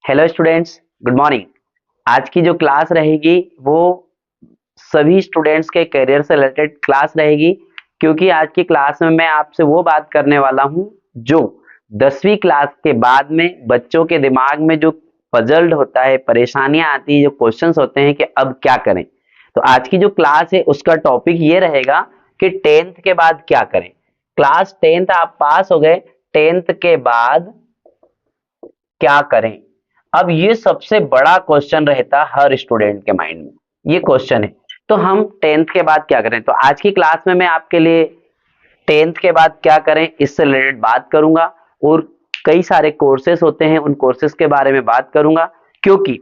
Hello students, good morning. आज की जो क्लास रहेगी वो सभी स्टूडेंट्स के करियर से रिलेटेड क्लास रहेगी, क्योंकि आज की क्लास में मैं आपसे वो बात करने वाला हूं जो 10वीं क्लास के बाद में बच्चों के दिमाग में जो पजल्ड होता है, परेशानियां आती है, जो क्वेश्चंस होते हैं कि अब क्या करें। तो आज की जो क्लास है उसका टॉपिक ये रहेगा कि 10th के बाद क्या करें। क्लास 10th आप पास हो गए, 10th के बाद क्या करें। अब ये सबसे बड़ा क्वेश्चन रहता है हर स्टूडेंट के माइंड में, ये क्वेश्चन है। तो हम 10th के बाद क्या करें, तो आज की क्लास में मैं आपके लिए 10th के बाद क्या करें इससे रिलेटेड बात करूंगा, और कई सारे कोर्सेस होते हैं उन कोर्सेस के बारे में बात करूंगा। क्योंकि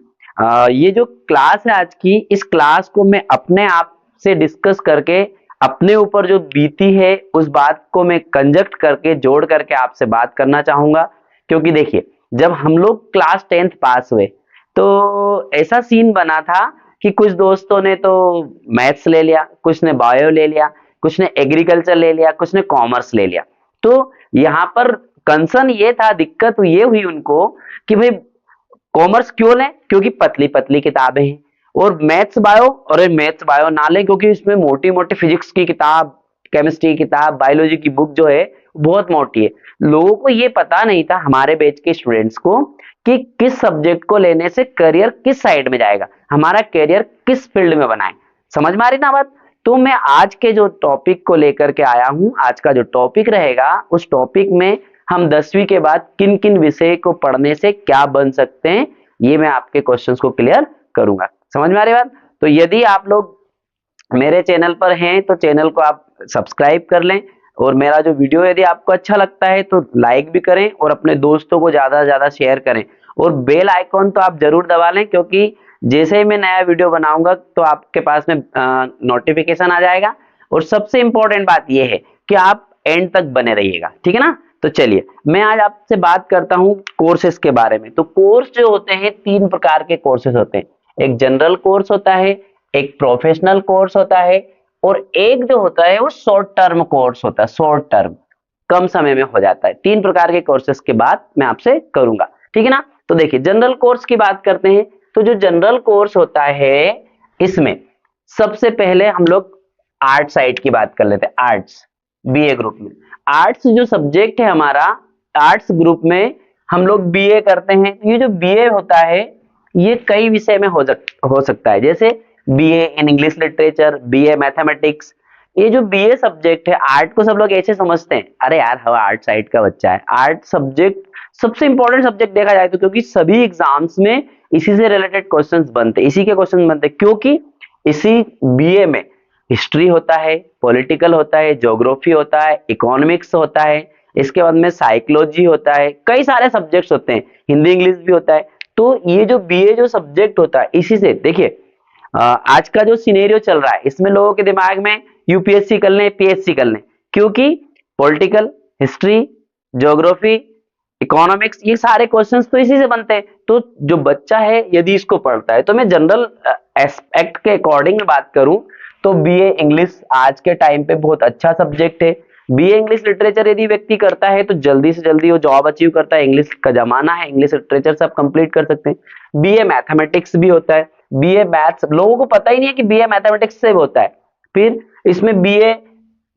ये जो क्लास है आज की, इस क्लास को मैं अपने आप से डिस्कस करके अपने ऊपर जो बीती है उस बात को मैं कंजक्ट करके जोड़ करके आपसे बात करना चाहूंगा। क्योंकि देखिए, जब हम लोग क्लास 10th पास हुए तो ऐसा सीन बना था कि कुछ दोस्तों ने तो मैथ्स ले लिया, कुछ ने बायो ले लिया, कुछ ने एग्रीकल्चर ले लिया, कुछ ने कॉमर्स ले लिया। तो यहाँ पर कंसर्न ये था, दिक्कत ये हुई उनको कि भाई कॉमर्स क्यों लें, क्योंकि पतली पतली किताबें हैं, और मैथ्स बायो, और मैथ्स बायो ना लें क्योंकि इसमें मोटी मोटी फिजिक्स की किताब, केमिस्ट्री की किताब, बायोलॉजी की बुक जो है बहुत मोटी है। लोगों को ये पता नहीं था, हमारे बैच के स्टूडेंट्स को, कि किस सब्जेक्ट को लेने से करियर किस साइड में जाएगा, हमारा करियर किस फील्ड में बनाए। समझ में आ रही ना बात। तो मैं आज के जो टॉपिक को लेकर के आया हूं, आज का जो टॉपिक रहेगा उस टॉपिक में हम 10वीं के बाद किन किन विषय को पढ़ने से क्या बन सकते हैं, ये मैं आपके क्वेश्चंस को क्लियर करूंगा। समझ में आ रही बात। तो यदि आप लोग मेरे चैनल पर हैं तो चैनल को आप सब्सक्राइब कर लें, और मेरा जो वीडियो यदि आपको अच्छा लगता है तो लाइक भी करें और अपने दोस्तों को ज्यादा से ज्यादा शेयर करें, और बेल आइकॉन तो आप जरूर दबा लें, क्योंकि जैसे ही मैं नया वीडियो बनाऊंगा तो आपके पास में नोटिफिकेशन आ जाएगा। और सबसे इंपॉर्टेंट बात यह है कि आप एंड तक बने रहिएगा, ठीक है ना। तो चलिए मैं आज आपसे बात करता हूं कोर्सेज के बारे में। तो कोर्स जो होते हैं, 3 प्रकार के कोर्सेज होते हैं। एक जनरल कोर्स होता है, एक प्रोफेशनल कोर्स होता है, और एक जो होता है वो शॉर्ट टर्म कोर्स होता है। शॉर्ट टर्म, कम समय में हो जाता है। 3 प्रकार के कोर्सेज के बाद मैं आपसे करूंगा, ठीक है ना। तो देखिए, जनरल कोर्स की बात करते हैं। तो जो जनरल कोर्स होता है, इसमें सबसे पहले हम लोग आर्ट साइड की बात कर लेते हैं। आर्ट्स, बीए ग्रुप में आर्ट्स जो सब्जेक्ट है हमारा, आर्ट्स ग्रुप में हम लोग बीए करते हैं। तो ये जो बीए होता है ये कई विषय में हो सकता है, जैसे BA in English literature, BA mathematics. ये जो बीए सब्जेक्ट है, आर्ट को सब लोग ऐसे समझते हैं, अरे यार हम आर्ट साइड का बच्चा है। आर्ट सब्जेक्ट सबसे इंपॉर्टेंट सब्जेक्ट देखा जाए तो, क्योंकि सभी एग्जाम्स में इसी से रिलेटेड क्वेश्चंस बनते हैं, इसी के क्वेश्चन बनते हैं। क्योंकि इसी बीए में हिस्ट्री होता है, पॉलिटिकल होता है, ज्योग्राफी होता है, इकोनॉमिक्स होता है, इसके बाद में साइकोलॉजी होता है, कई सारे सब्जेक्ट्स होते हैं, हिंदी इंग्लिश भी होता है। तो ये जो बीए जो सब्जेक्ट होता है, इसी से देखिए आज का जो सिनेरियो चल रहा है इसमें लोगों के दिमाग में यूपीएससी कर लें, पीएससी कर लें, क्योंकि पॉलिटिकल, हिस्ट्री, ज्योग्राफी, इकोनॉमिक्स, ये सारे क्वेश्चंस तो इसी से बनते हैं। तो जो बच्चा है यदि इसको पढ़ता है, तो मैं जनरल एस्पेक्ट के अकॉर्डिंग बात करूं तो बीए इंग्लिश आज के टाइम पे बहुत अच्छा सब्जेक्ट है। बीए इंग्लिश लिटरेचर यदि व्यक्ति करता है तो जल्दी से जल्दी वो जॉब अचीव करता है। इंग्लिश का जमाना है, इंग्लिश लिटरेचर सब कंप्लीट कर सकते हैं। बीए मैथमेटिक्स भी होता है, बीए मैथ्स, लोगों को पता ही नहीं है कि बीए मैथमेटिक्स से होता है। फिर इसमें बीए,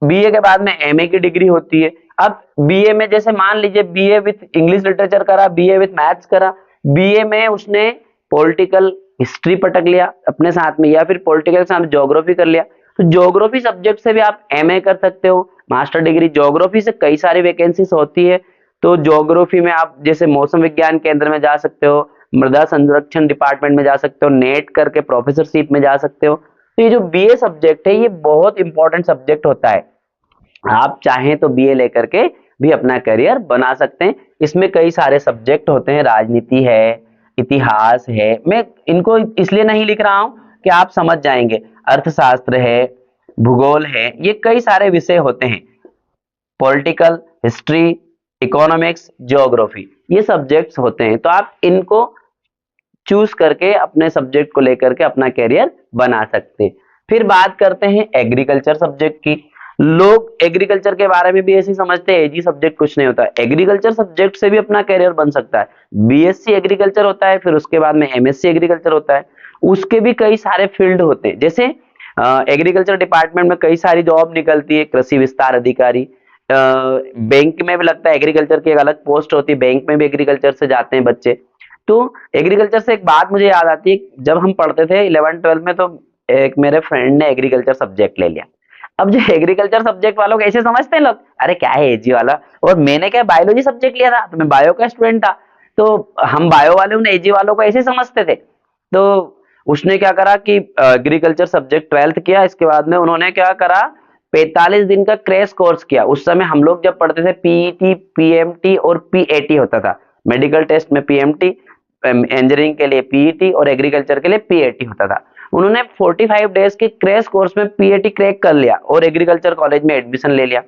बीए के बाद में एमए की डिग्री होती है। अब बीए में जैसे मान लीजिए बीए विथ इंग्लिश लिटरेचर करा, बीए विथ मैथ्स करा, बीए में उसने पॉलिटिकल हिस्ट्री पटक लिया अपने साथ में, या फिर पॉलिटिकल के साथ ज्योग्राफी कर लिया, तो ज्योग्राफी सब्जेक्ट से भी आप एमए कर सकते हो, मास्टर डिग्री। ज्योग्राफी से कई सारी वैकेंसीज होती है, तो ज्योग्राफी में आप जैसे मौसम विज्ञान केंद्र में जा सकते हो, मृदा संरक्षण डिपार्टमेंट में जा सकते हो, नेट करके प्रोफेसरशिप में जा सकते हो। तो ये जो बीए सब्जेक्ट है ये बहुत इंपॉर्टेंट सब्जेक्ट होता है। आप चाहें तो बीए लेकर के भी अपना करियर बना सकते हैं। इसमें कई सारे सब्जेक्ट होते हैं, राजनीति है, इतिहास है, मैं इनको इसलिए नहीं लिख रहा हूं कि आप समझ जाएंगे, अर्थशास्त्र है, भूगोल है, ये कई सारे विषय होते हैं। पॉलिटिकल, हिस्ट्री, इकोनॉमिक्स, ज्योग्राफी, ये सब्जेक्ट्स होते हैं। तो आप इनको चूज करके अपने सब्जेक्ट को लेकर के अपना कैरियर बना सकते हैं। फिर बात करते हैं एग्रीकल्चर सब्जेक्ट की। लोग एग्रीकल्चर के बारे में भी ऐसे ही समझते हैं जी सब्जेक्ट कुछ नहीं होता है। एग्रीकल्चर सब्जेक्ट से भी अपना करियर बन सकता है। बीएससी एग्रीकल्चर होता है, फिर उसके बाद में एमएससी एग्रीकल्चर होता है, उसके भी कई सारे फील्ड होते हैं। जैसे एग्रीकल्चर डिपार्टमेंट में कई सारी जॉब निकलती है, कृषि विस्तार अधिकारी, बैंक में भी लगता है, एग्रीकल्चर की एक अलग पोस्ट होती है, बैंक में भी एग्रीकल्चर से जाते हैं बच्चे। तो एग्रीकल्चर से एक बात मुझे याद आती है, जब हम पढ़ते थे 11th 12th में, तो एक मेरे फ्रेंड ने एग्रीकल्चर सब्जेक्ट ले लिया। अब जो एग्रीकल्चर सब्जेक्ट वालों को ऐसे समझते हैं लोग, अरे क्या है एजी वाला, और मैंने क्या बायोलॉजी सब्जेक्ट लिया था, तो मैं बायो का स्टूडेंट था, तो हम बायो वाले उन्हें एजी वालों को ऐसे समझते थे। तो उसने क्या करा कि एग्रीकल्चर सब्जेक्ट 12th किया, इसके बाद में उन्होंने क्या करा, 45 दिन का क्रैश कोर्स किया। उस समय हम लोग जब पढ़ते थे पीईटी, पीएमटी और पीएटी होता था। मेडिकल टेस्ट में पीएमटी, इंजीनियरिंग के लिए पीईटी और एग्रीकल्चर के लिए पीएटी होता था। उन्होंने 45 डेज के क्रैश कोर्स में पीएटी क्रैक कर लिया और एग्रीकल्चर कॉलेज में एडमिशन ले लिया।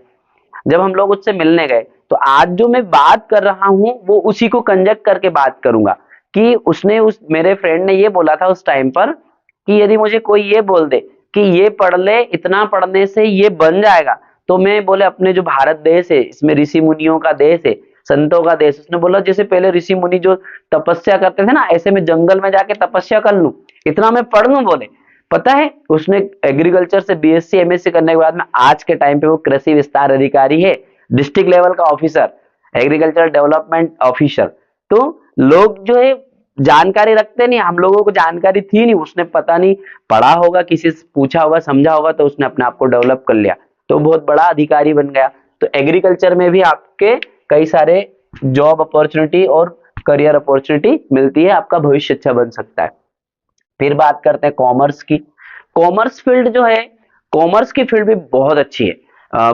जब हम लोग उससे मिलने गए, तो आज जो मैं बात कर रहा हूं वो उसी को कंजक्ट करके बात करूंगा कि उसने, उस मेरे फ्रेंड ने ये बोला था उस टाइम पर कि यदि मुझे कोई ये बोल दे कि ये पढ़ ले, इतना पढ़ने से ये बन जाएगा, तो मैं बोले अपने जो भारत देश है इसमें ऋषि मुनियों का देश है, संतों का देश। उसने बोला जैसे पहले ऋषि मुनि जो तपस्या करते थे ना, ऐसे में जंगल में जाके तपस्या कर लूं, इतना मैं पढ़ लूं। बोले पता है उसने एग्रीकल्चर से बीएससी एमएससी करने के बाद में आज के टाइम पे वो कृषि विस्तार अधिकारी है, डिस्ट्रिक्ट लेवल का ऑफिसर, एग्रीकल्चर डेवलपमेंट ऑफिसर। तो लोग जो है जानकारी रखते नहीं, हम लोगों को जानकारी थी नहीं, उसने पता नहीं पढ़ा होगा, किसी से पूछा होगा, समझा होगा, तो उसने अपने आप को डेवलप कर लिया, तो बहुत बड़ा अधिकारी बन गया। तो एग्रीकल्चर में भी आपके कई सारे जॉब अपॉर्चुनिटी और करियर अपॉर्चुनिटी मिलती है, आपका भविष्य अच्छा बन सकता है। फिर बात करते हैं कॉमर्स की। कॉमर्स फील्ड जो है, कॉमर्स की फील्ड भी बहुत अच्छी है।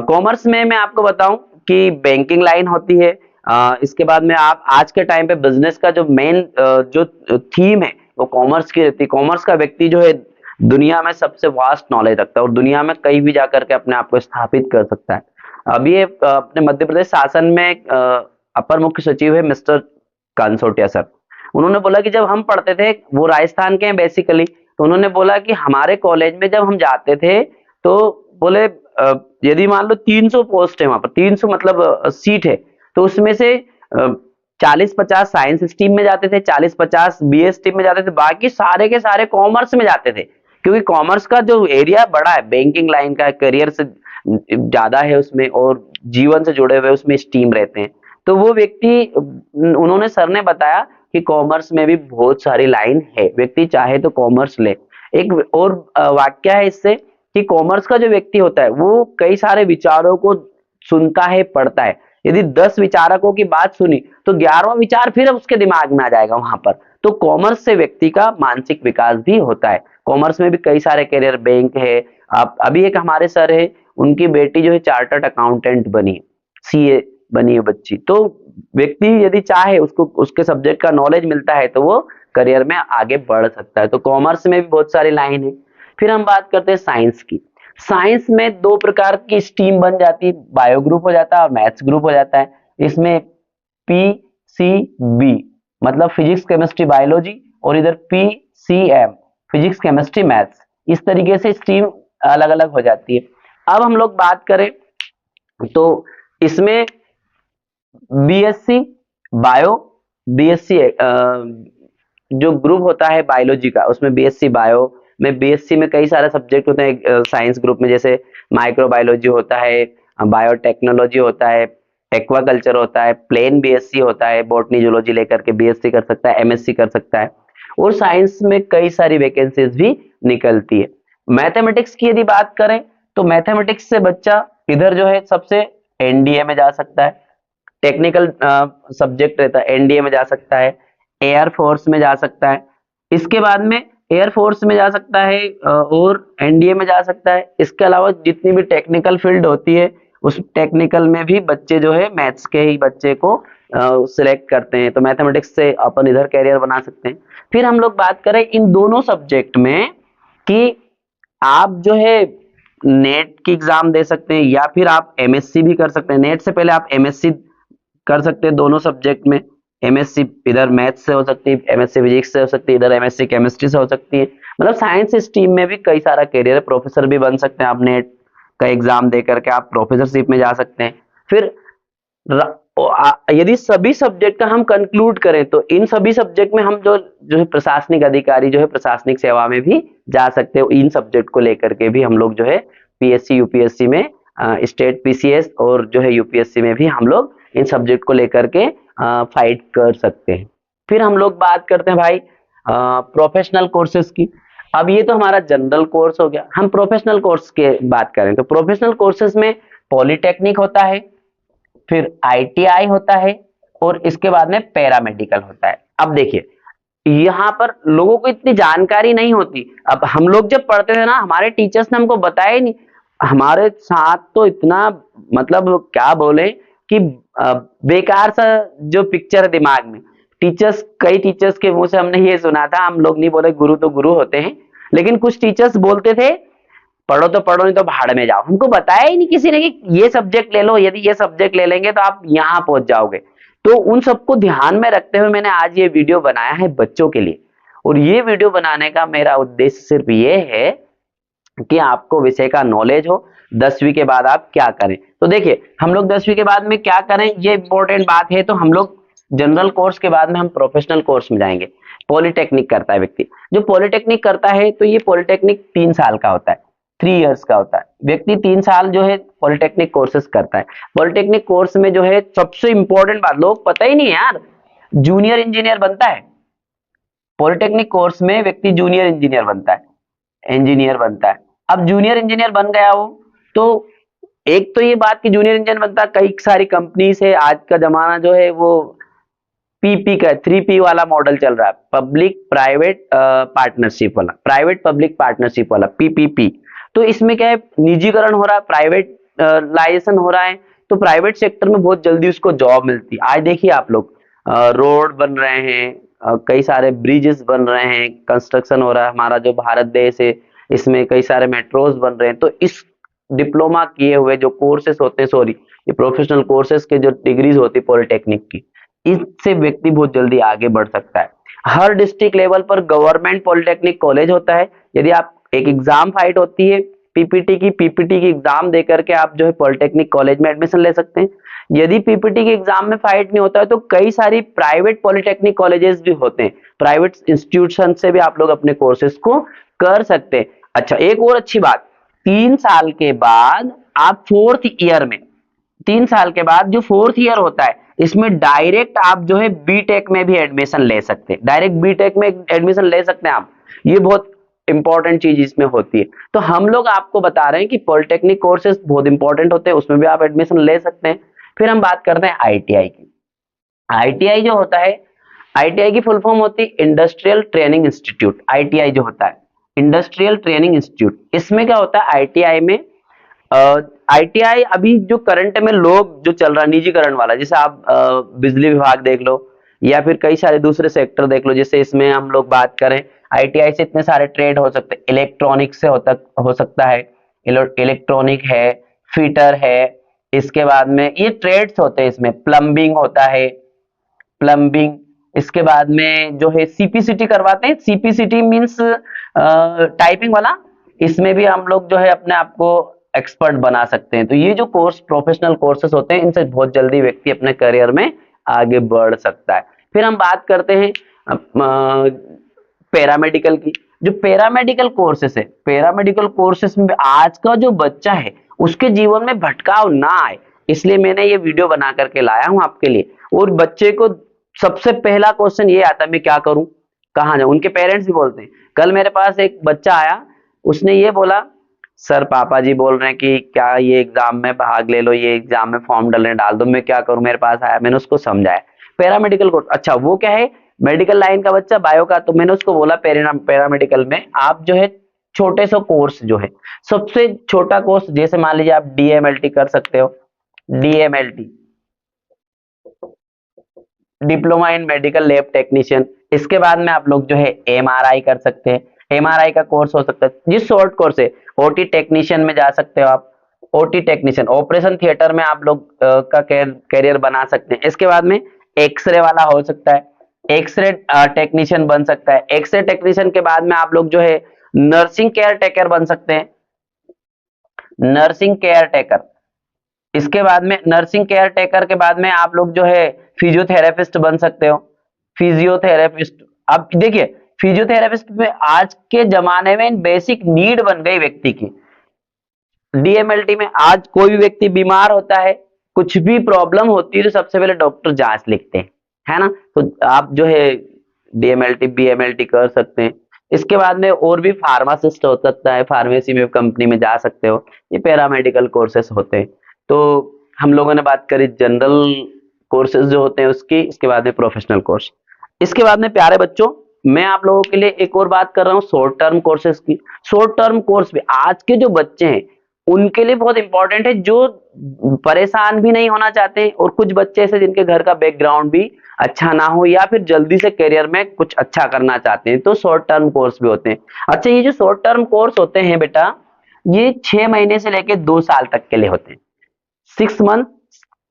कॉमर्स में मैं आपको बताऊं कि बैंकिंग लाइन होती है। इसके बाद में आप आज के टाइम पे बिजनेस का जो मेन जो थीम है वो कॉमर्स की रहती है। कॉमर्स का व्यक्ति जो है दुनिया में सबसे वास्ट नॉलेज रखता है और दुनिया में कहीं भी जाकर के अपने आप को स्थापित कर सकता है। अभी ये अपने मध्य प्रदेश शासन में अपर मुख्य सचिव है मिस्टर कांसोटिया सर। उन्होंने बोला कि जब हम पढ़ते थे, वो राजस्थान के हैं बेसिकली, तो उन्होंने बोला कि हमारे कॉलेज में जब हम जाते थे तो बोले यदि मान लो 300 पोस्ट है वहां पर, 300 मतलब सीट है, तो उसमें से 40-50 साइंस स्ट्रीम में जाते थे, 40-50 बीए स्ट्रीम में जाते थे, बाकी सारे के सारे कॉमर्स में जाते थे, क्योंकि कॉमर्स का जो एरिया बड़ा है, बैंकिंग लाइन का करियर से ज्यादा है उसमें, और जीवन से जुड़े हुए उसमें स्ट्रीम रहते हैं। तो वो व्यक्ति, उन्होंने सर ने बताया कि कॉमर्स में भी बहुत सारी लाइन है, व्यक्ति चाहे तो कॉमर्स ले। एक और वाक्य है इससे कि कॉमर्स का जो व्यक्ति होता है वो कई सारे विचारों को सुनता है, पढ़ता है। यदि 10 विचारकों की बात सुनी तो 11वां विचार फिर उसके दिमाग में आ जाएगा वहां पर। तो कॉमर्स से व्यक्ति का मानसिक विकास भी होता है। कॉमर्स में भी कई सारे करियर, बैंक है। आप अभी एक हमारे सर है, उनकी बेटी जो है चार्टर्ड अकाउंटेंट बनी, सीए बनी है बच्ची। तो व्यक्ति यदि चाहे, उसको उसके सब्जेक्ट का नॉलेज मिलता है, तो वो करियर में आगे बढ़ सकता है। तो कॉमर्स में भी बहुत सारी लाइन है। फिर हम बात करते हैं साइंस की। साइंस में दो प्रकार की स्ट्रीम बन जाती है, बायो ग्रुप हो जाता है और मैथ्स ग्रुप हो जाता है। इसमें पीसीबी मतलब फिजिक्स केमिस्ट्री बायोलॉजी, और इधर पीसीएम फिजिक्स केमिस्ट्री मैथ्स, इस तरीके से स्ट्रीम अलग अलग हो जाती है। अब हम लोग बात करें तो इसमें बीएससी बायो, बीएससी जो ग्रुप होता है बायोलॉजी का, उसमें बीएससी बायो में, बीएससी में कई सारे सब्जेक्ट होते हैं साइंस ग्रुप में, जैसे माइक्रोबायोलॉजी होता है, बायोटेक्नोलॉजी होता है, एक्वाकल्चर होता है, प्लेन बीएससी होता है, बॉटनी जूलॉजी लेकर के बीएससी कर सकता है, एमएससी कर सकता है। और साइंस में कई सारी वैकेंसीज भी निकलती है। मैथमेटिक्स की यदि बात करें तो मैथमेटिक्स से बच्चा इधर जो है सबसे एनडीए में जा सकता है, टेक्निकल सब्जेक्ट रहता है, एनडीए में जा सकता है, एयर फोर्स में जा सकता है। इसके बाद में एयर फोर्स में जा सकता है और एनडीए में जा सकता है। इसके अलावा जितनी भी टेक्निकल फील्ड होती है, उस टेक्निकल में भी बच्चे जो है मैथ्स के ही बच्चे को सिलेक्ट करते हैं। तो मैथमेटिक्स से अपन इधर कैरियर बना सकते हैं। फिर हम लोग बात करें इन दोनों सब्जेक्ट में कि आप जो है नेट की एग्जाम दे सकते हैं या फिर आप एमएससी भी कर सकते हैं। नेट से पहले आप एमएससी कर सकते हैं दोनों सब्जेक्ट में। एमएससी इधर मैथ्स से हो सकती है, एमएससी फिजिक्स से हो सकती है, इधर एमएससी केमिस्ट्री से हो सकती है। मतलब साइंस स्ट्रीम में भी कई सारा करियर है, प्रोफेसर भी बन सकते हैं आप नेट का एग्जाम दे करके आप प्रोफेसरशिप में जा सकते हैं। फिर यदि सभी सब्जेक्ट का हम कंक्लूड करें तो इन सभी सब्जेक्ट में हम जो जो है प्रशासनिक अधिकारी जो है प्रशासनिक सेवा में भी जा सकते हो। इन सब्जेक्ट को लेकर के भी हम लोग जो है पीएससी यूपीएससी में स्टेट पीसीएस और जो है यूपीएससी में भी हम लोग इन सब्जेक्ट को लेकर के फाइट कर सकते हैं। फिर हम लोग बात करते हैं भाई प्रोफेशनल कोर्सेज की। अब ये तो हमारा जनरल कोर्स हो गया, हम प्रोफेशनल कोर्स की बात करें तो प्रोफेशनल कोर्सेज में पॉलिटेक्निक होता है, फिर आईटीआई होता है और इसके बाद में पैरामेडिकल होता है। अब देखिए यहाँ पर लोगों को इतनी जानकारी नहीं होती। अब हम लोग जब पढ़ते थे ना, हमारे टीचर्स ने हमको बताया ही नहीं, हमारे साथ तो इतना मतलब क्या बोले कि बेकार सा जो पिक्चर है दिमाग में। टीचर्स, कई टीचर्स के मुंह से हमने ये सुना था, हम लोग नहीं बोले गुरु तो गुरु होते हैं, लेकिन कुछ टीचर्स बोलते थे पढ़ो तो पढ़ो नहीं तो भाड़ में जाओ। हमको बताया ही नहीं किसी ने कि ये सब्जेक्ट ले लो, यदि ये सब्जेक्ट ले लेंगे तो आप यहाँ पहुंच जाओगे। तो उन सबको ध्यान में रखते हुए मैंने आज ये वीडियो बनाया है बच्चों के लिए। और ये वीडियो बनाने का मेरा उद्देश्य सिर्फ ये है कि आपको विषय का नॉलेज हो, 10वीं के बाद आप क्या करें। तो देखिए हम लोग 10वीं के बाद में क्या करें ये इंपॉर्टेंट बात है। तो हम लोग जनरल कोर्स के बाद में हम प्रोफेशनल कोर्स में जाएंगे। पॉलिटेक्निक करता है व्यक्ति, जो पॉलिटेक्निक करता है तो ये पॉलिटेक्निक 3 साल का होता है, 3 इयर्स का होता है। व्यक्ति 3 साल जो है पॉलिटेक्निक कोर्सेज करता है। पॉलिटेक्निक कोर्स में जो है सबसे इंपॉर्टेंट बात, लोग पता ही नहीं है यार, जूनियर इंजीनियर बनता है। पॉलिटेक्निक कोर्स में व्यक्ति जूनियर इंजीनियर बनता है, इंजीनियर बनता है। अब जूनियर इंजीनियर बन गया वो, तो एक तो ये बात कि जूनियर इंजीनियर बनता है, कई सारी कंपनी से आज का जमाना जो है वो पीपी का 3P वाला मॉडल चल रहा है, पब्लिक प्राइवेट पार्टनरशिप वाला, प्राइवेट पब्लिक पार्टनरशिप वाला पीपीपी। तो इसमें क्या है, निजीकरण हो रहा है, प्राइवेट लाइजेशन हो रहा है, तो प्राइवेट सेक्टर में बहुत जल्दी उसको जॉब मिलती है। आज देखिए आप लोग रोड बन रहे हैं, कई सारे ब्रिजेस बन रहे हैं, कंस्ट्रक्शन हो रहा है, हमारा जो भारत देश है इसमें कई सारे मेट्रोज बन रहे हैं। तो इस डिप्लोमा किए हुए जो कोर्सेस होते हैं, सॉरी ये प्रोफेशनल कोर्सेस के जो डिग्रीज होती है पॉलिटेक्निक की, इससे व्यक्ति बहुत जल्दी आगे बढ़ सकता है। हर डिस्ट्रिक्ट लेवल पर गवर्नमेंट पॉलिटेक्निक कॉलेज होता है। यदि आप एक एग्जाम फाइट होती है पीपीटी की एग्जाम देकर के आप जो है पॉलिटेक्निक कॉलेज में एडमिशन ले सकते हैं। यदि पीपीटी के एग्जाम में फाइट नहीं होता है तो कई सारी प्राइवेट पॉलिटेक्निक कॉलेजेस भी होते हैं, प्राइवेट इंस्टीट्यूशन से भी आप लोग अपने कोर्सेज को कर सकते हैं। अच्छा एक और अच्छी बात, 3 साल के बाद आप 4th ईयर में, 3 साल के बाद जो 4th ईयर होता है इसमें डायरेक्ट आप जो है बीटेक में भी एडमिशन ले सकते हैं, डायरेक्ट बीटेक में एडमिशन ले सकते हैं आप। ये बहुत इंपॉर्टेंट चीज इसमें होती है। तो हम लोग आपको बता रहे हैं कि पॉलिटेक्निक कोर्सेज बहुत इंपॉर्टेंट होते हैं, उसमें भी आप एडमिशन ले सकते हैं। फिर हम बात करते हैं आईटीआई की। आईटीआई जो होता है, आईटीआई की फुल फॉर्म होती है इंडस्ट्रियल ट्रेनिंग इंस्टीट्यूट। आईटीआई जो होता है इंडस्ट्रियल ट्रेनिंग इंस्टीट्यूट, इसमें क्या होता है आईटीआई में, आईटीआई अभी जो करंट में लोग जो चल रहा है निजीकरण वाला, जैसे आप बिजली विभाग देख लो या फिर कई सारे दूसरे सेक्टर देख लो, जैसे इसमें हम लोग बात करें आईटीआई से इतने सारे ट्रेड हो सकते हैं, इलेक्ट्रॉनिक से हो सकता है, इलेक्ट्रॉनिक है, फिटर है, इसके बाद में ये ट्रेड्स होते हैं, इसमें प्लम्बिंग होता है, प्लम्बिंग, इसके बाद में जो है सीपीसीटी करवाते हैं, सीपीसीटी मींस टाइपिंग वाला, इसमें भी हम लोग जो है अपने आप को एक्सपर्ट बना सकते हैं। तो ये जो कोर्स प्रोफेशनल कोर्सेज होते हैं इनसे बहुत जल्दी व्यक्ति अपने करियर में आगे बढ़ सकता है। फिर हम बात करते हैं पैरामेडिकल की। जो पैरामेडिकल कोर्सेस है, पैरामेडिकल कोर्सेस में आज का जो बच्चा है उसके जीवन में भटकाव ना आए, इसलिए मैंने ये वीडियो बना करके लाया हूं आपके लिए। और बच्चे को सबसे पहला क्वेश्चन ये आता है मैं क्या करूं, कहां जाऊं। उनके पेरेंट्स भी बोलते हैं, कल मेरे पास एक बच्चा आया, उसने ये बोला सर पापा जी बोल रहे हैं कि क्या ये एग्जाम में भाग ले लो, ये एग्जाम में फॉर्म डाल दो, मैं क्या करूं, मेरे पास आया, मैंने उसको समझाया पैरामेडिकल कोर्स। अच्छा वो क्या है, मेडिकल लाइन का बच्चा बायो का, तो मैंने उसको बोला पैरामेडिकल में आप जो है छोटे से कोर्स जो है, सबसे छोटा कोर्स जैसे मान लीजिए आप डीएमएलटी कर सकते हो, DMLT diploma in medical lab technician. इसके बाद में आप लोग जो है एमआरआई कर सकते हैं, एमआरआई का कोर्स हो सकता है। जिस शॉर्ट कोर्स है ओटी टेक्नीशियन में जा सकते हो आप, ओटी टेक्नीशियन ऑपरेशन थिएटर में आप लोग का कैरियर बना सकते हैं। इसके बाद में एक्सरे वाला हो सकता है, एक्सरे टेक्नीशियन बन सकता है। एक्सरे टेक्नीशियन के बाद में आप लोग जो है नर्सिंग केयर टेकर बन सकते हैं। Nursing care taker. इसके बाद में नर्सिंग केयर टेकर के बाद में आप लोग जो है फिजियोथेरेपिस्ट बन सकते हो, फिजियोथेरेपिस्ट। अब देखिए फिजियोथेरेपिस्ट में आज के जमाने में बेसिक नीड बन गई व्यक्ति की। डीएमएलटी में आज कोई भी व्यक्ति बीमार होता है, कुछ भी प्रॉब्लम होती है तो सबसे पहले डॉक्टर जांच लिखते हैं, है ना। तो आप जो है डीएमएलटी बीएमएलटी कर सकते हैं। इसके बाद में और भी फार्मासिस्ट हो सकता है, फार्मेसी में कंपनी में जा सकते हो। ये पैरामेडिकल कोर्सेस होते हैं। तो हम लोगों ने बात करी जनरल कोर्सेज जो होते हैं उसकी, इसके बाद में प्रोफेशनल कोर्स। इसके बाद में प्यारे बच्चों मैं आप लोगों के लिए एक और बात कर रहा हूँ शॉर्ट टर्म कोर्सेज की। शॉर्ट टर्म कोर्स भी आज के जो बच्चे हैं उनके लिए बहुत इंपॉर्टेंट है, जो परेशान भी नहीं होना चाहते और कुछ बच्चे ऐसे जिनके घर का बैकग्राउंड भी अच्छा ना हो या फिर जल्दी से करियर में कुछ अच्छा करना चाहते हैं, तो शॉर्ट टर्म कोर्स भी होते हैं। अच्छा ये जो शॉर्ट टर्म कोर्स होते हैं बेटा, ये 6 महीने से लेकर 2 साल तक के लिए होते हैं। 6 मंथ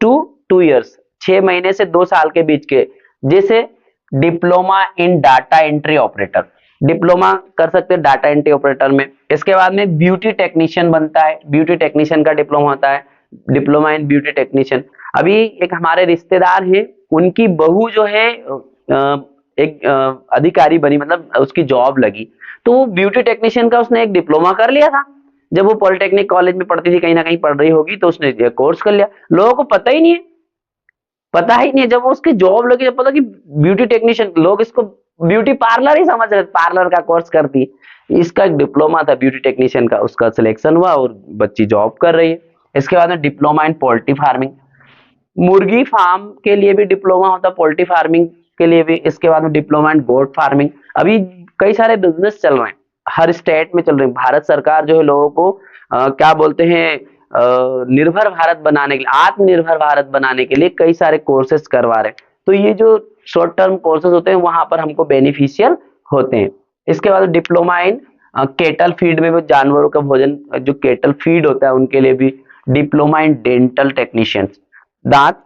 टू 2 ईयर्स, 6 महीने से 2 साल के बीच के। जैसे diploma in data entry operator, diploma कर सकते हैं डाटा एंट्री ऑपरेटर में। इसके बाद में ब्यूटी टेक्नीशियन बनता है, ब्यूटी टेक्नीशियन का डिप्लोमा होता है, डिप्लोमा इन ब्यूटी टेक्नीशियन। अभी एक हमारे रिश्तेदार हैं, उनकी बहू जो है एक अधिकारी बनी, मतलब उसकी जॉब लगी, तो वो ब्यूटी टेक्नीशियन का उसने एक डिप्लोमा कर लिया था। जब वो पॉलिटेक्निक कॉलेज में पढ़ती थी, कहीं ना कहीं पढ़ रही होगी, तो उसने ये कोर्स कर लिया। लोगों को पता ही नहीं है, पता ही नहीं है। जब वो उसकी जॉब लगी, जब पता कि ब्यूटी टेक्नीशियन, लोग इसको ब्यूटी पार्लर ही समझ रहे, पार्लर का कोर्स करती। इसका एक डिप्लोमा था ब्यूटी टेक्नीशियन का, उसका सिलेक्शन हुआ और बच्ची जॉब कर रही है। इसके बाद में डिप्लोमा इन पोल्ट्री फार्मिंग, मुर्गी फार्म के लिए भी डिप्लोमा होता है, पोल्ट्री फार्मिंग के लिए भी। इसके बाद में डिप्लोमा इन गोट फार्मिंग। अभी कई सारे बिजनेस चल रहे हैं, हर स्टेट में चल रहे हैं। भारत सरकार जो है लोगों को क्या बोलते हैं, निर्भर भारत बनाने के लिए, आत्मनिर्भर भारत बनाने के लिए कई सारे कोर्सेज करवा रहे हैं। तो ये जो शॉर्ट टर्म कोर्सेज होते हैं वहां पर हमको बेनिफिशियल होते हैं। इसके बाद डिप्लोमा इन केटल फीड में भी, जानवरों का भोजन जो केटल फीड होता है उनके लिए भी। डिप्लोमा इन डेंटल टेक्नीशियन, दांत,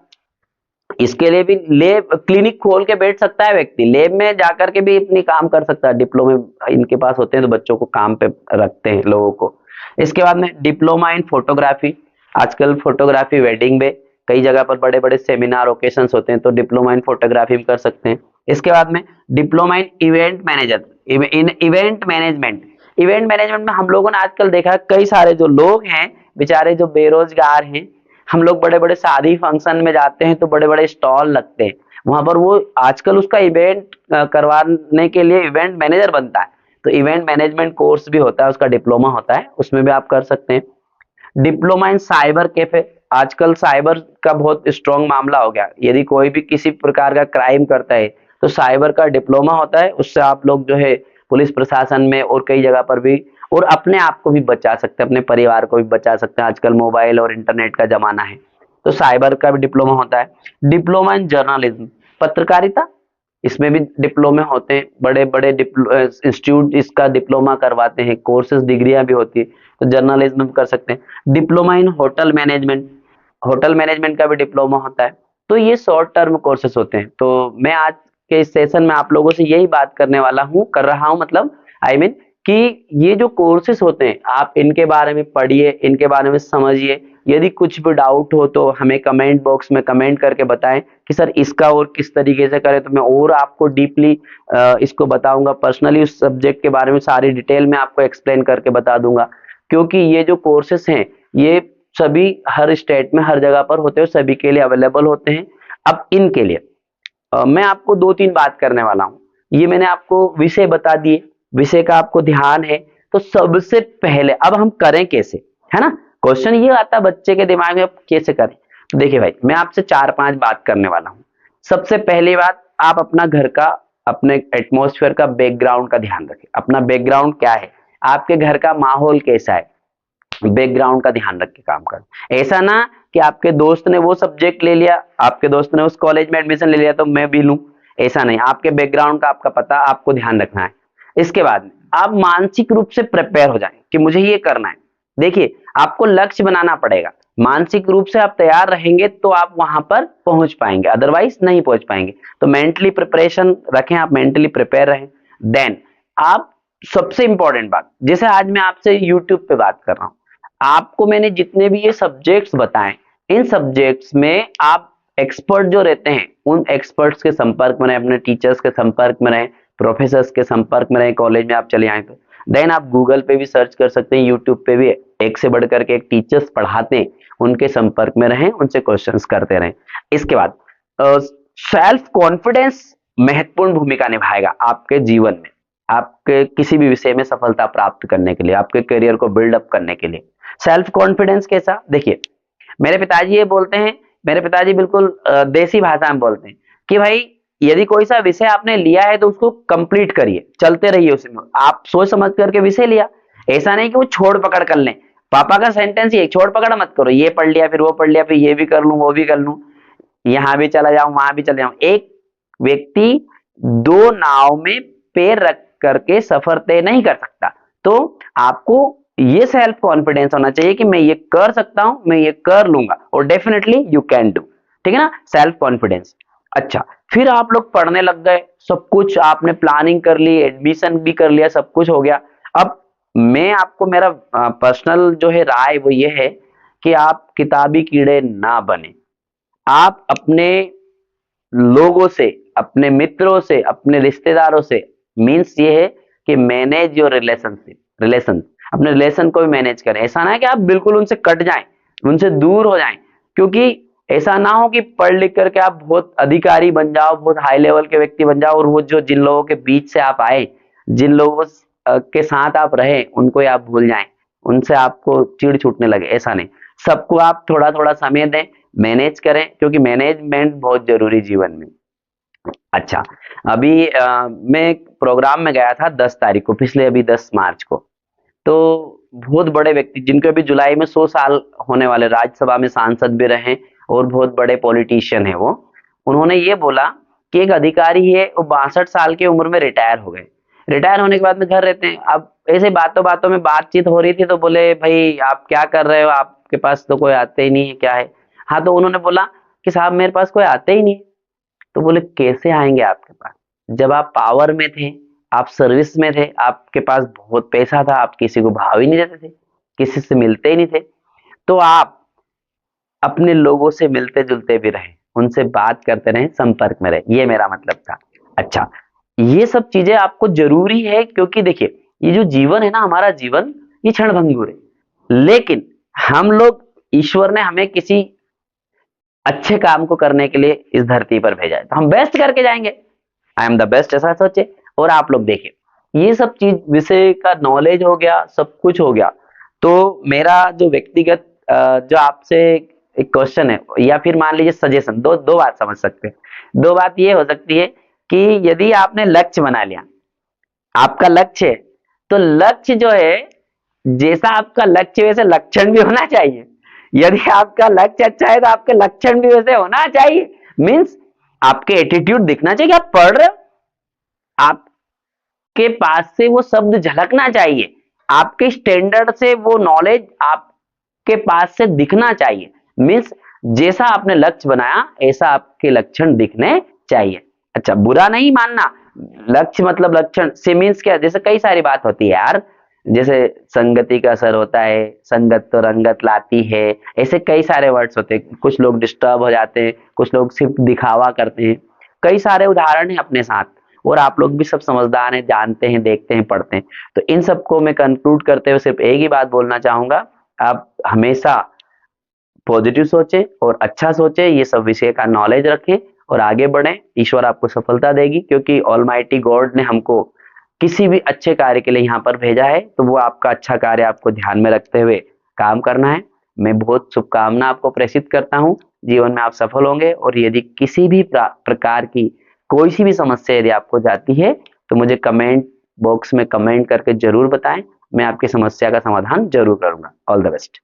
इसके लिए भी लैब क्लिनिक खोल के बैठ सकता है व्यक्ति, लैब में जाकर के भी अपनी काम कर सकता है। डिप्लोमे इनके पास होते हैं तो बच्चों को काम पे रखते हैं लोगों को। इसके बाद में डिप्लोमा इन फोटोग्राफी, आजकल फोटोग्राफी वेडिंग में कई जगह पर बड़े बड़े सेमिनार ओकेशंस होते हैं, तो डिप्लोमा इन फोटोग्राफी में कर सकते हैं। इसके बाद में diploma in event manager, in event management. Event management में हम लोगों ने आजकल देखा कई सारे जो लोग हैं बेचारे जो बेरोजगार हैं, हम लोग बड़े बड़े शादी फंक्शन में जाते हैं तो बड़े बड़े स्टॉल लगते हैं, वहां पर वो आजकल उसका इवेंट करवाने के लिए इवेंट मैनेजर बनता है। तो इवेंट मैनेजमेंट कोर्स भी होता है, उसका डिप्लोमा होता है, उसमें भी आप कर सकते हैं। डिप्लोमा इन साइबर कैफे, आजकल साइबर का बहुत स्ट्रॉन्ग मामला हो गया। यदि कोई भी किसी प्रकार का क्राइम करता है तो साइबर का डिप्लोमा होता है, उससे आप लोग जो है पुलिस प्रशासन में और कई जगह पर भी, और अपने आप को भी बचा सकते हैं, अपने परिवार को भी बचा सकते हैं। आजकल मोबाइल और इंटरनेट का जमाना है, तो साइबर का भी डिप्लोमा होता है। डिप्लोमा इन जर्नलिज्म, पत्रकारिता, इसमें भी डिप्लोमे होते हैं। बड़े बड़े इंस्टीट्यूट इसका डिप्लोमा करवाते हैं, कोर्सेज डिग्रियां भी होती है, तो जर्नलिज्म कर सकते हैं। Diploma in hotel management, hotel management का भी डिप्लोमा होता है। तो ये शॉर्ट टर्म कोर्सेज होते हैं। तो मैं आज के इस सेशन में आप लोगों से यही बात करने वाला हूँ, कर रहा हूँ, मतलब आई मीन कि ये जो कोर्सेज होते हैं आप इनके बारे में पढ़िए, इनके बारे में समझिए। यदि कुछ भी डाउट हो तो हमें कमेंट बॉक्स में कमेंट करके बताएं कि सर इसका और किस तरीके से करें, तो मैं और आपको डीपली इसको बताऊंगा, पर्सनली उस सब्जेक्ट के बारे में सारी डिटेल में आपको एक्सप्लेन करके बता दूंगा। क्योंकि ये जो कोर्सेस हैं ये सभी हर स्टेट में हर जगह पर होते हैं, सभी के लिए अवेलेबल होते हैं। अब इनके लिए मैं आपको 2-3 बात करने वाला हूँ। ये मैंने आपको विषय बता दिए, विषय का आपको ध्यान है। तो सबसे पहले अब हम करें कैसे, है ना। क्वेश्चन ये आता है बच्चे के दिमाग में, अब कैसे करें। तो देखिए भाई मैं आपसे 4-5 बात करने वाला हूँ। सबसे पहली बात, आप अपना घर का, अपने एटमॉस्फेयर का, बैकग्राउंड का ध्यान रखें। अपना बैकग्राउंड क्या है, आपके घर का माहौल कैसा है, बैकग्राउंड का ध्यान रख के काम कर। ऐसा ना कि आपके दोस्त ने वो सब्जेक्ट ले लिया, आपके दोस्त ने उस कॉलेज में एडमिशन ले लिया तो मैं भी लूं, ऐसा नहीं। आपके बैकग्राउंड का आपका पता आपको ध्यान रखना है। इसके बाद आप मानसिक रूप से प्रिपेयर हो जाएं कि मुझे ये करना है। देखिए आपको लक्ष्य बनाना पड़ेगा, मानसिक रूप से आप तैयार रहेंगे तो आप वहां पर पहुंच पाएंगे, अदरवाइज नहीं पहुंच पाएंगे। तो मेंटली प्रिपरेशन रखें, आप मेंटली प्रिपेयर रहें। देन आप, सबसे इंपॉर्टेंट बात, जैसे आज मैं आपसे यूट्यूब पे बात कर रहा हूं, आपको मैंने जितने भी ये सब्जेक्ट्स बताएं, इन सब्जेक्ट्स में आप एक्सपर्ट जो रहते हैं उन एक्सपर्ट्स के संपर्क में रहें, अपने टीचर्स के संपर्क में रहें, प्रोफेसर्स के संपर्क में रहें। कॉलेज में आप चले आए तो देन आप गूगल पे भी सर्च कर सकते हैं, यूट्यूब पे भी एक से बढ़कर के एक टीचर्स पढ़ाते हैं, उनके संपर्क में रहें, उनसे क्वेश्चंस करते रहें। इसके बाद सेल्फ कॉन्फिडेंस महत्वपूर्ण भूमिका निभाएगा आपके जीवन में, आपके किसी भी विषय में सफलता प्राप्त करने के लिए, आपके करियर को बिल्डअप करने के लिए। सेल्फ कॉन्फिडेंस कैसा, देखिए मेरे पिताजी ये बोलते हैं, मेरे पिताजी बिल्कुल देसी भाषा में बोलते हैं कि भाई यदि कोई सा विषय आपने लिया है तो उसको कंप्लीट करिए, चलते रहिए उसमें। आप सोच समझ करके विषय लिया, ऐसा नहीं कि वो छोड़ पकड़ कर लें। पापा का सेंटेंस ये, छोड़ पकड़ मत करो, ये पढ़ लिया फिर वो पढ़ लिया, फिर ये भी कर लूं वो भी कर लूं, यहां भी चला जाऊं वहां भी चला जाऊं। एक व्यक्ति दो नाव में पैर रख करके सफर तय नहीं कर सकता। तो आपको ये सेल्फ कॉन्फिडेंस होना चाहिए कि मैं ये कर सकता हूं, मैं ये कर लूंगा, और डेफिनेटली यू कैन डू। ठीक है ना, सेल्फ कॉन्फिडेंस। अच्छा, फिर आप लोग पढ़ने लग गए, सब कुछ आपने प्लानिंग कर ली, एडमिशन भी कर लिया, सब कुछ हो गया। अब मैं आपको मेरा पर्सनल जो है राय वो ये है कि आप किताबी कीड़े ना बने। आप अपने लोगों से, अपने मित्रों से, अपने रिश्तेदारों से, मीन्स ये है कि मैनेज योर रिलेशन, अपने रिलेशन को भी मैनेज करें। ऐसा ना है कि आप बिल्कुल उनसे कट जाएं, उनसे दूर हो जाएं, क्योंकि ऐसा ना हो कि पढ़ लिख करके आप बहुत अधिकारी बन जाओ, बहुत हाई लेवल के व्यक्ति बन जाओ, और वो जो जिन लोगों के बीच से आप आए, जिन लोगों के साथ आप रहे, उनको ही आप भूल जाएं, उनसे आपको चिढ़ छूटने लगे। ऐसा नहीं, सबको आप थोड़ा थोड़ा समय दें, मैनेज करें, क्योंकि मैनेजमेंट बहुत जरूरी जीवन में। अच्छा, अभी मैं एक प्रोग्राम में गया था 10 तारीख को, पिछले अभी 10 मार्च को। तो बहुत बड़े व्यक्ति जिनके अभी जुलाई में 100 साल होने वाले, राज्यसभा में सांसद भी रहे और बहुत बड़े पॉलिटिशियन है वो, उन्होंने ये बोला कि एक अधिकारी है, वो 62 साल की उम्र में रिटायर हो गए। रिटायर होने के बाद में घर रहते हैं। अब ऐसे बातों बातों में बातचीत हो रही थी, तो बोले भाई आप क्या कर रहे हो, आपके पास तो कोई आते ही नहीं है, क्या है। हाँ, तो उन्होंने बोला कि साहब मेरे पास कोई आते ही नहीं है। तो बोले कैसे आएंगे आपके पास, जब आप पावर में थे, आप सर्विस में थे, आपके पास बहुत पैसा था, आप किसी को भाव ही नहीं देते थे, किसी से मिलते ही नहीं थे। तो आप अपने लोगों से मिलते जुलते भी रहे, उनसे बात करते रहे, संपर्क में रहे, ये मेरा मतलब था। अच्छा, ये सब चीजें आपको जरूरी है, क्योंकि देखिए ये जो जीवन है ना, हमारा जीवन ये क्षणभंगुर है, लेकिन हम लोग, ईश्वर ने हमें किसी अच्छे काम को करने के लिए इस धरती पर भेजा है, तो हम बेस्ट करके जाएंगे। आई एम द बेस्ट, ऐसा सोचे। और आप लोग देखिए, ये सब चीज विषय का नॉलेज हो गया, सब कुछ हो गया। तो मेरा जो व्यक्तिगत जो आपसे एक क्वेश्चन है, या फिर मान लीजिए सजेशन, दो दो बात समझ सकते हैं। दो बात ये हो सकती है कि यदि आपने लक्ष्य बना लिया, आपका लक्ष्य है, तो लक्ष्य जो है, जैसा आपका लक्ष्य वैसे लक्षण भी होना चाहिए। यदि आपका लक्ष्य अच्छा है तो आपके लक्षण भी वैसे होना चाहिए। मीन्स आपके एटीट्यूड दिखना चाहिए कि आप पढ़ रहे हो, आपके पास से वो शब्द झलकना चाहिए, आपके स्टैंडर्ड से वो नॉलेज आपके पास से दिखना चाहिए। मीन्स जैसा आपने लक्ष्य बनाया ऐसा आपके लक्षण दिखने चाहिए। अच्छा, बुरा नहीं मानना, लक्ष्य मतलब लक्षण से मीन्स क्या, जैसे कई सारी बात होती है यार, जैसे संगति का असर होता है, संगत तो रंगत लाती है, ऐसे कई सारे वर्ड्स होते हैं। कुछ लोग डिस्टर्ब हो जाते हैं, कुछ लोग सिर्फ दिखावा करते हैं, कई सारे उदाहरण हैं अपने साथ, और आप लोग भी सब समझदार हैं, जानते हैं, देखते हैं, पढ़ते हैं। तो इन सबको मैं कंक्लूड करते हुए सिर्फ एक ही बात बोलना चाहूंगा, आप हमेशा पॉजिटिव सोचें और अच्छा सोचें, ये सब विषय का नॉलेज रखें और आगे बढ़ें। ईश्वर आपको सफलता देगी, क्योंकि ऑलमाइटी गॉड ने हमको किसी भी अच्छे कार्य के लिए यहाँ पर भेजा है, तो वो आपका अच्छा कार्य आपको ध्यान में रखते हुए काम करना है। मैं बहुत शुभकामना आपको प्रेषित करता हूँ, जीवन में आप सफल होंगे। और यदि किसी भी प्रकार की कोई सी भी समस्या यदि आपको जाती है, तो मुझे कमेंट बॉक्स में कमेंट करके जरूर बताएं, मैं आपकी समस्या का समाधान जरूर करूंगा। All the best.